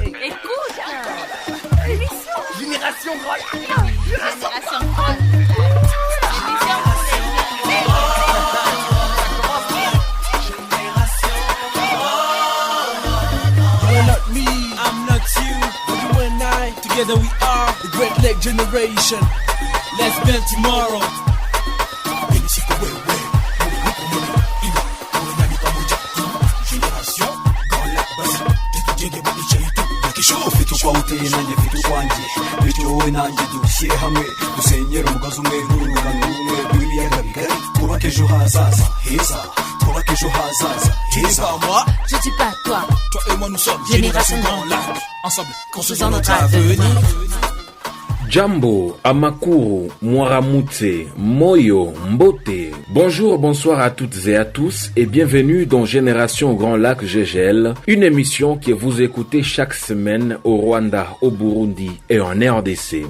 Écoute, l'émission Génération Grand Lac. Génération Grand Lac. You're not me, I'm not you, but you and I, together we are the Great Lake Generation. Let's build tomorrow. Je dis pas toi. Toi et moi nous sommes Génération Grand Lac. Ensemble, construisons notre avenir. Jambo, Amakuru, Mwaramutse, Moyo, Mbote. Bonjour, bonsoir à toutes et à tous et bienvenue dans Génération Grand Lac GGL, une émission que vous écoutez chaque semaine au Rwanda, au Burundi et en RDC.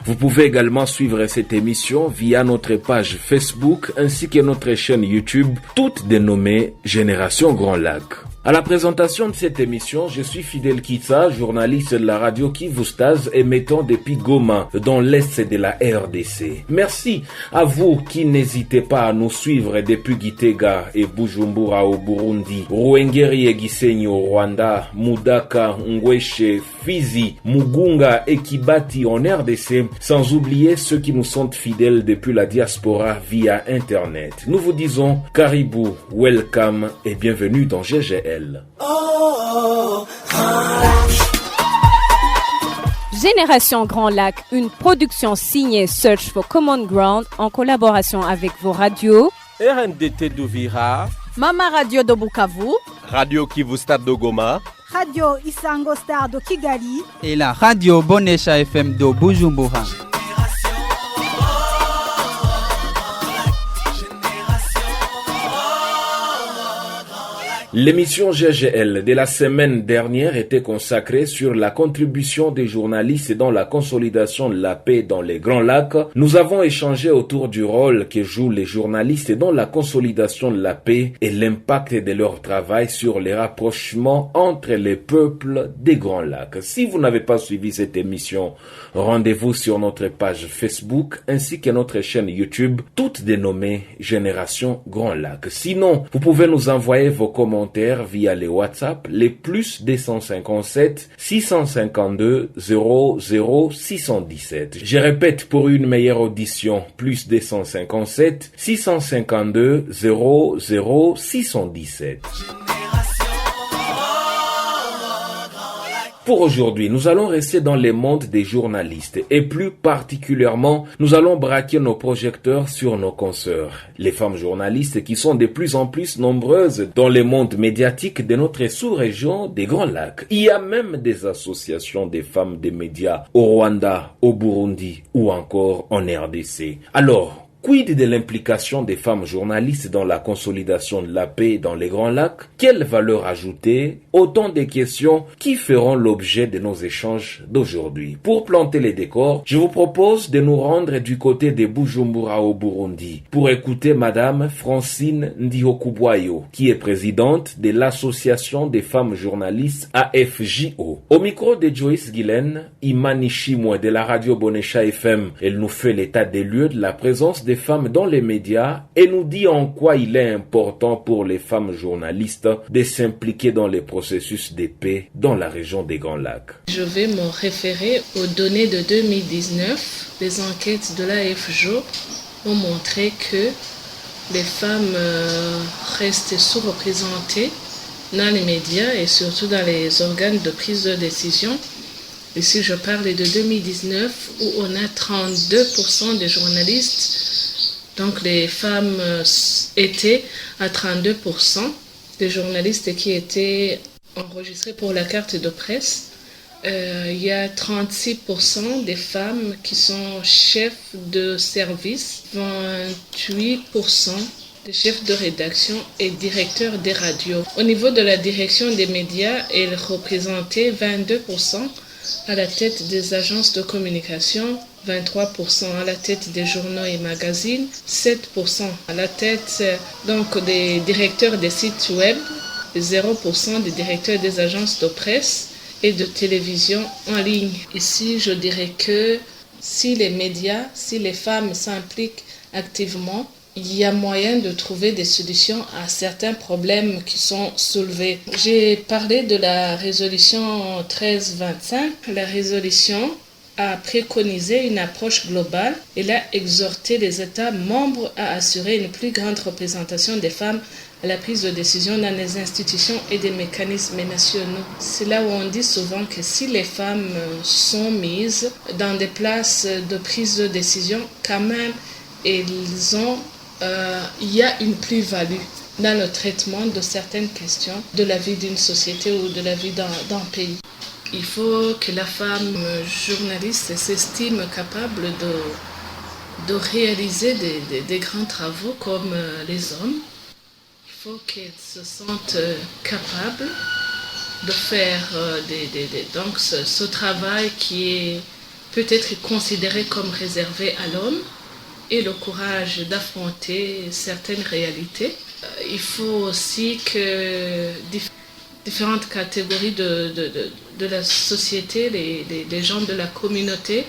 Vous pouvez également suivre cette émission via notre page Facebook ainsi que notre chaîne YouTube, toutes dénommées Génération Grand Lac. À la présentation de cette émission, je suis Fidel Kitsa, journaliste de la radio Kivustaz émettant depuis Goma, dans l'est de la RDC. Merci à vous qui n'hésitez pas à nous suivre depuis Gitega et Bujumbura au Burundi, Ruengeri et Gisenyi au Rwanda, Mudaka, Ngweshe, Fizi, Mugunga et Kibati en RDC, sans oublier ceux qui nous sont fidèles depuis la diaspora via Internet. Nous vous disons Caribou, welcome et bienvenue dans GGL. Génération Grand Lac, une production signée Search for Common Ground en collaboration avec vos radios RNDT d'Uvira, Mama Radio de Bukavu, Radio Kivu Stade de Goma, Radio Isango Star de Kigali et la Radio Bonesha FM de Bujumbura. L'émission GGL de la semaine dernière était consacrée sur la contribution des journalistes dans la consolidation de la paix dans les Grands Lacs. Nous avons échangé autour du rôle que jouent les journalistes dans la consolidation de la paix et l'impact de leur travail sur les rapprochements entre les peuples des Grands Lacs. Si vous n'avez pas suivi cette émission, rendez-vous sur notre page Facebook ainsi que notre chaîne YouTube, toutes dénommées Génération Grand Lac. Sinon, vous pouvez nous envoyer vos commentaires via les WhatsApp, les plus 257 652 00 617. Je répète pour une meilleure audition, plus 257 652 00 617. Pour aujourd'hui, nous allons rester dans le monde des journalistes et plus particulièrement, nous allons braquer nos projecteurs sur nos consoeurs, les femmes journalistes qui sont de plus en plus nombreuses dans le monde médiatique de notre sous-région des Grands Lacs. Il y a même des associations des femmes des médias au Rwanda, au Burundi ou encore en RDC. Alors, quid de l'implication des femmes journalistes dans la consolidation de la paix dans les Grands Lacs? Quelle valeur ajoutée? Autant de questions qui feront l'objet de nos échanges d'aujourd'hui. Pour planter les décors, je vous propose de nous rendre du côté de Bujumbura au Burundi pour écouter Madame Francine Ndihokubwayo, qui est présidente de l'association des femmes journalistes AFJO. Au micro de Joyce Guylaine, Imani Chimwe de la radio Bonesha FM, elle nous fait l'état des lieux de la présence des femmes dans les médias et nous dit en quoi il est important pour les femmes journalistes de s'impliquer dans les processus de paix dans la région des Grands Lacs. Je vais me référer aux données de 2019. Les enquêtes de l'AFJO ont montré que les femmes restent sous-représentées dans les médias et surtout dans les organes de prise de décision. Ici, je parle de 2019 où on a 32% des journalistes. Donc, les femmes étaient à 32% des journalistes qui étaient enregistrés pour la carte de presse. Il y a 36% des femmes qui sont chefs de service, 28% des chefs de rédaction et directeurs des radios. Au niveau de la direction des médias, elles représentaient 22% à la tête des agences de communication, 23% à la tête des journaux et magazines, 7% à la tête donc des directeurs des sites web 0% des directeurs des agences de presse et de télévision en ligne. Ici, je dirais que si les médias, si les femmes s'impliquent activement, il y a moyen de trouver des solutions à certains problèmes qui sont soulevés. J'ai parlé de la résolution 1325. La résolution a préconisé une approche globale. Elle a exhorté les États membres à assurer une plus grande représentation des femmes à la prise de décision dans les institutions et des mécanismes nationaux. C'est là où on dit souvent que si les femmes sont mises dans des places de prise de décision, quand même, il y a une plus-value dans le traitement de certaines questions de la vie d'une société ou de la vie d'un pays. Il faut que la femme journaliste s'estime capable de réaliser des grands travaux comme les hommes. Il faut qu'elle se sente capable de faire donc ce travail qui est peut-être considéré comme réservé à l'homme et le courage d'affronter certaines réalités. Il faut aussi que différentes catégories de la société, les gens de la communauté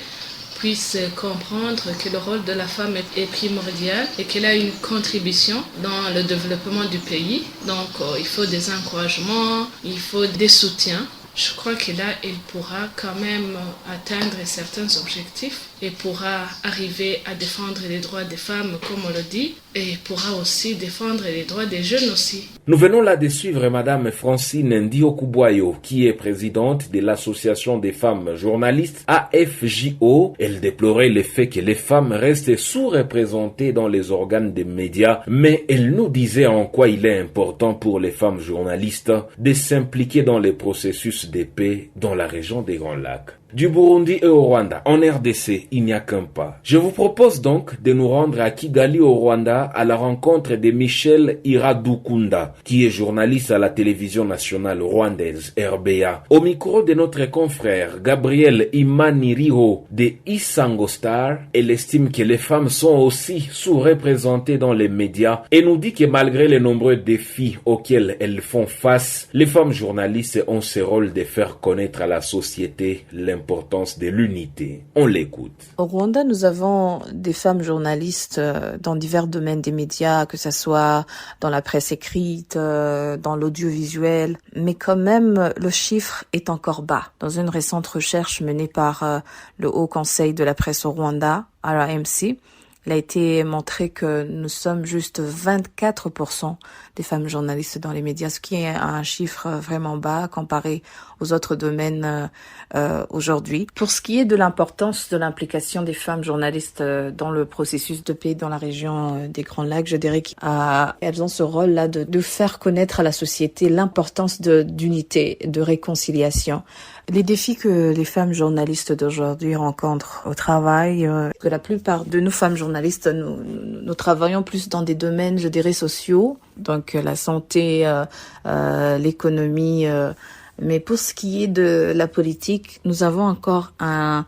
puissent comprendre que le rôle de la femme est primordial et qu'elle a une contribution dans le développement du pays. Donc il faut des encouragements, il faut des soutiens. Je crois que là, elle pourra quand même atteindre certains objectifs et pourra arriver à défendre les droits des femmes, comme on le dit, et pourra aussi défendre les droits des jeunes aussi. Nous venons là de suivre Madame Francine Ndiokubwayo, qui est présidente de l'Association des femmes journalistes AFJO. Elle déplorait le fait que les femmes restent sous-représentées dans les organes des médias, mais elle nous disait en quoi il est important pour les femmes journalistes de s'impliquer dans les processus de paix dans la région des Grands Lacs. Du Burundi et au Rwanda, en RDC, il n'y a qu'un pas. Je vous propose donc de nous rendre à Kigali au Rwanda à la rencontre de Michel Iradukunda, qui est journaliste à la télévision nationale rwandaise RBA. Au micro de notre confrère Gabriel Imaniriho de Isango Star, elle estime que les femmes sont aussi sous-représentées dans les médias et nous dit que malgré les nombreux défis auxquels elles font face, les femmes journalistes ont ce rôle de faire connaître à la société l'importance de l'unité. On l'écoute. Au Rwanda, nous avons des femmes journalistes dans divers domaines des médias, que ce soit dans la presse écrite, dans l'audiovisuel, mais quand même, le chiffre est encore bas. Dans une récente recherche menée par le Haut Conseil de la presse au Rwanda, RMC, il a été montré que nous sommes juste 24% des femmes journalistes dans les médias, ce qui est un chiffre vraiment bas comparé aux autres domaines aujourd'hui. Pour ce qui est de l'importance de l'implication des femmes journalistes dans le processus de paix dans la région des Grands Lacs, je dirais qu'elles ont ce rôle-là de faire connaître à la société l'importance d'unité, de réconciliation. Les défis que les femmes journalistes d'aujourd'hui rencontrent au travail, que la plupart de nous femmes journalistes, nous travaillons plus dans des domaines, je dirais, sociaux, donc la santé, l'économie. Mais pour ce qui est de la politique, nous avons encore un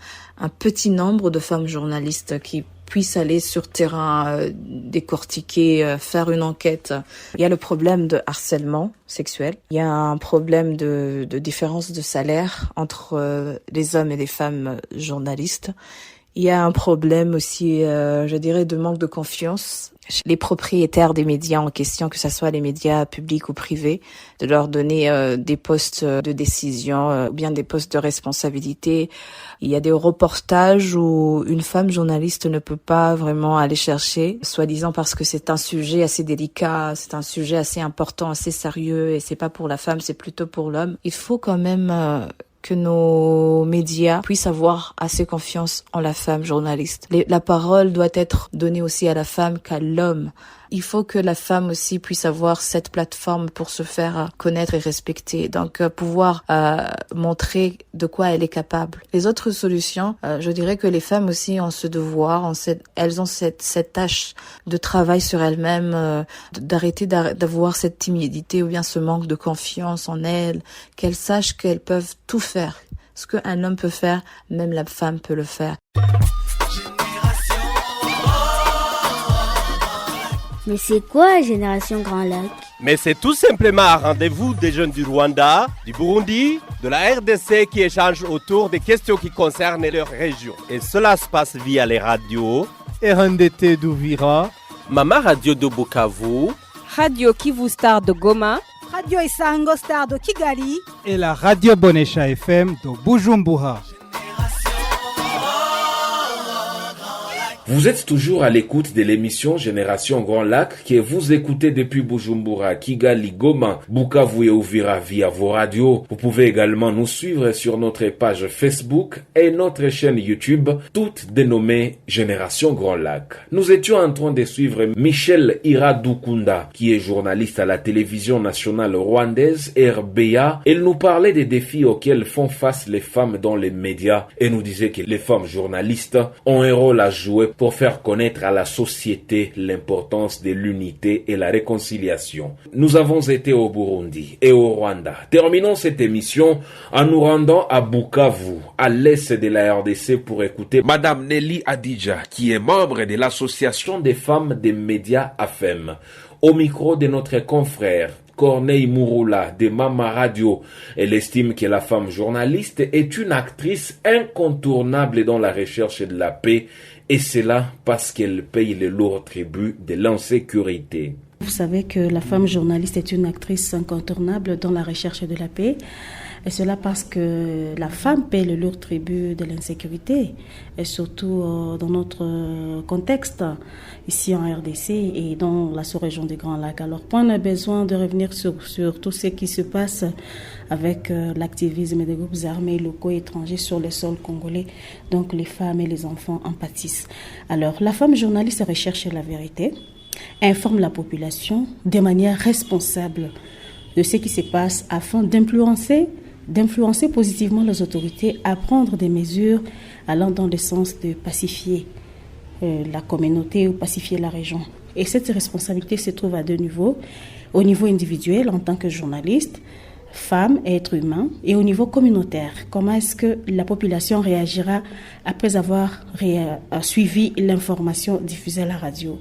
petit nombre de femmes journalistes qui puissent aller sur terrain, décortiquer, faire une enquête. Il y a le problème de harcèlement sexuel. Il y a un problème de différence de salaire entre les hommes et les femmes journalistes. Il y a un problème aussi, je dirais, de manque de confiance. Les propriétaires des médias en question, que ce soit les médias publics ou privés, de leur donner des postes de décision ou bien des postes de responsabilité. Il y a des reportages où une femme journaliste ne peut pas vraiment aller chercher, soi-disant parce que c'est un sujet assez délicat, c'est un sujet assez important, assez sérieux, et c'est pas pour la femme, c'est plutôt pour l'homme. Il faut quand même que nos médias puissent avoir assez confiance en la femme journaliste. La parole doit être donnée aussi à la femme qu'à l'homme. Il faut que la femme aussi puisse avoir cette plateforme pour se faire connaître et respecter. Donc, pouvoir montrer de quoi elle est capable. Les autres solutions, je dirais que les femmes aussi ont ce devoir, elles ont cette tâche de travail sur elles-mêmes, d'arrêter d'avoir cette timidité ou bien ce manque de confiance en elles, qu'elles sachent qu'elles peuvent tout faire. Ce qu'un homme peut faire, même la femme peut le faire. Mais c'est quoi Génération Grand Lac ? Mais c'est tout simplement un rendez-vous des jeunes du Rwanda, du Burundi, de la RDC qui échangent autour des questions qui concernent leur région. Et cela se passe via les radios RNDT d'Uvira, Mama Radio de Bukavu, Radio Kivu Star de Goma, Radio Isango Star de Kigali et la Radio Bonesha FM de Bujumbura. Vous êtes toujours à l'écoute de l'émission Génération Grand Lac que vous écoutez depuis Bujumbura, Kigali, Goma, Bukavu et Uvira via vos radios. Vous pouvez également nous suivre sur notre page Facebook et notre chaîne YouTube, toutes dénommées Génération Grand Lac. Nous étions en train de suivre Michel Iradukunda, qui est journaliste à la télévision nationale rwandaise RBA. Elle nous parlait des défis auxquels font face les femmes dans les médias et nous disait que les femmes journalistes ont un rôle à jouer pour faire connaître à la société l'importance de l'unité et la réconciliation. Nous avons été au Burundi et au Rwanda. Terminons cette émission en nous rendant à Bukavu, à l'est de la RDC, pour écouter Madame Nelly Adidja, qui est membre de l'association des femmes des médias AFEM. Au micro de notre confrère Corneille Mouroula de Mama Radio, elle estime que la femme journaliste est une actrice incontournable dans la recherche de la paix, et cela parce qu'elle paye le lourd tribut de l'insécurité. Vous savez que la femme journaliste est une actrice incontournable dans la recherche de la paix. Et cela parce que la femme paie le lourd tribut de l'insécurité, et surtout dans notre contexte, ici en RDC et dans la sous-région des Grands Lacs. Alors, point on a besoin de revenir sur tout ce qui se passe avec l'activisme des groupes armés locaux et étrangers sur le sol congolais. Donc, les femmes et les enfants en pâtissent. Alors, la femme journaliste recherche la vérité, informe la population de manière responsable de ce qui se passe afin d'influencer positivement les autorités à prendre des mesures allant dans le sens de pacifier la communauté ou pacifier la région. Et cette responsabilité se trouve à deux niveaux. Au niveau individuel, en tant que journaliste, femme et être humain, et au niveau communautaire. Comment est-ce que la population réagira après avoir suivi l'information diffusée à la radio?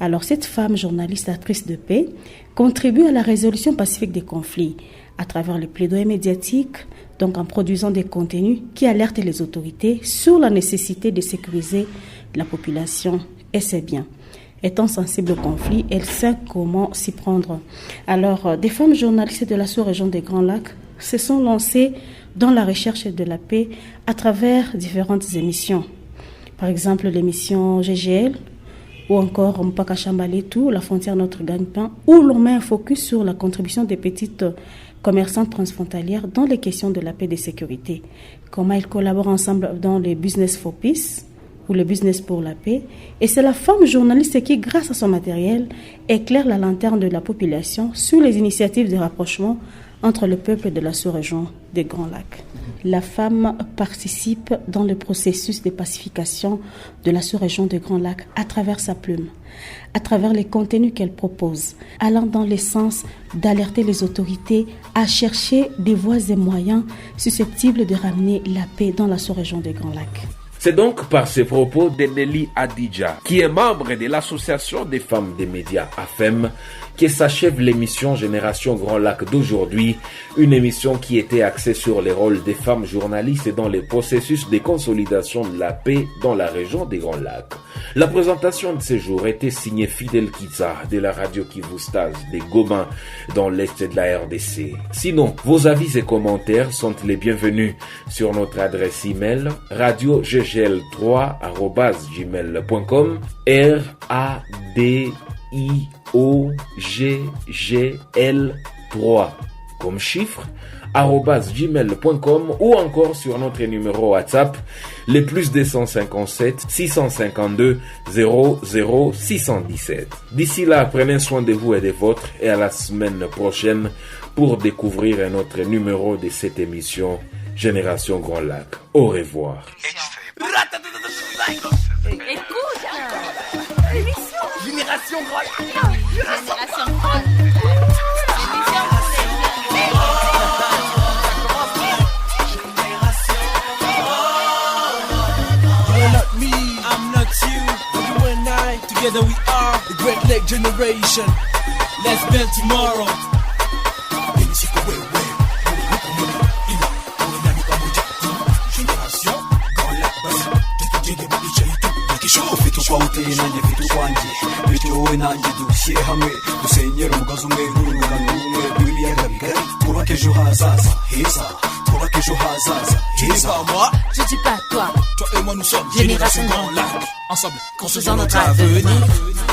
Alors, cette femme journaliste actrice de paix contribue à la résolution pacifique des conflits à travers les plaidoyers médiatiques, donc en produisant des contenus qui alertent les autorités sur la nécessité de sécuriser la population et ses biens. Étant sensible au conflit, elle sait comment s'y prendre. Alors, des femmes journalistes de la sous-région des Grands Lacs se sont lancées dans la recherche de la paix à travers différentes émissions. Par exemple, l'émission GGL, ou encore Mpaka Chambaletou, La frontière notre gagne-pain, où l'on met un focus sur la contribution des petites commerçantes transfrontalières dans les questions de la paix et de sécurité. Comment elles collaborent ensemble dans les Business for Peace, ou le business pour la paix. Et c'est la femme journaliste qui, grâce à son matériel, éclaire la lanterne de la population sur les initiatives de rapprochement entre le peuple de la sous-région des Grands Lacs. La femme participe dans le processus de pacification de la sous-région des Grands Lacs à travers sa plume, à travers les contenus qu'elle propose, allant dans le sens d'alerter les autorités à chercher des voies et moyens susceptibles de ramener la paix dans la sous-région des Grands Lacs. C'est donc par ces propos de Nelly Adidja, qui est membre de l'association des femmes des médias AFEM, que s'achève l'émission Génération Grand Lac d'aujourd'hui, une émission qui était axée sur les rôles des femmes journalistes dans les processus de consolidation de la paix dans la région des Grands Lacs. La présentation de ce jour était signée Fidel Kitsa de la radio Kivu Star de Goma dans l'est de la RDC. Sinon, vos avis et commentaires sont les bienvenus sur notre adresse email radiogl3@gmail.com RADIOGGL3 comme chiffre @gmail.com ou encore sur notre numéro WhatsApp le +257 652 00 617. D'ici là, prenez soin de vous et des vôtres et à la semaine prochaine pour découvrir un autre numéro de cette émission Génération Grand Lac. Au revoir. Écoute, l'émission Génération Grand Lac. Génération Grand Lac. I'm not you, you and I, together we are the Great Lake Generation. Let's build tomorrow. Ufite nanjye mfite ukwanjye bityo wowe nanjye dushyire hamwe dusenyere umugozi umwe n'urungano rumwe rw'ibiyaga bigari twubake ejo hazaza heza twubake ejo hazaza heza. Je dis pas toi, toi et moi nous sommes Génération Grand Lac. ensemble construisons notre avenir.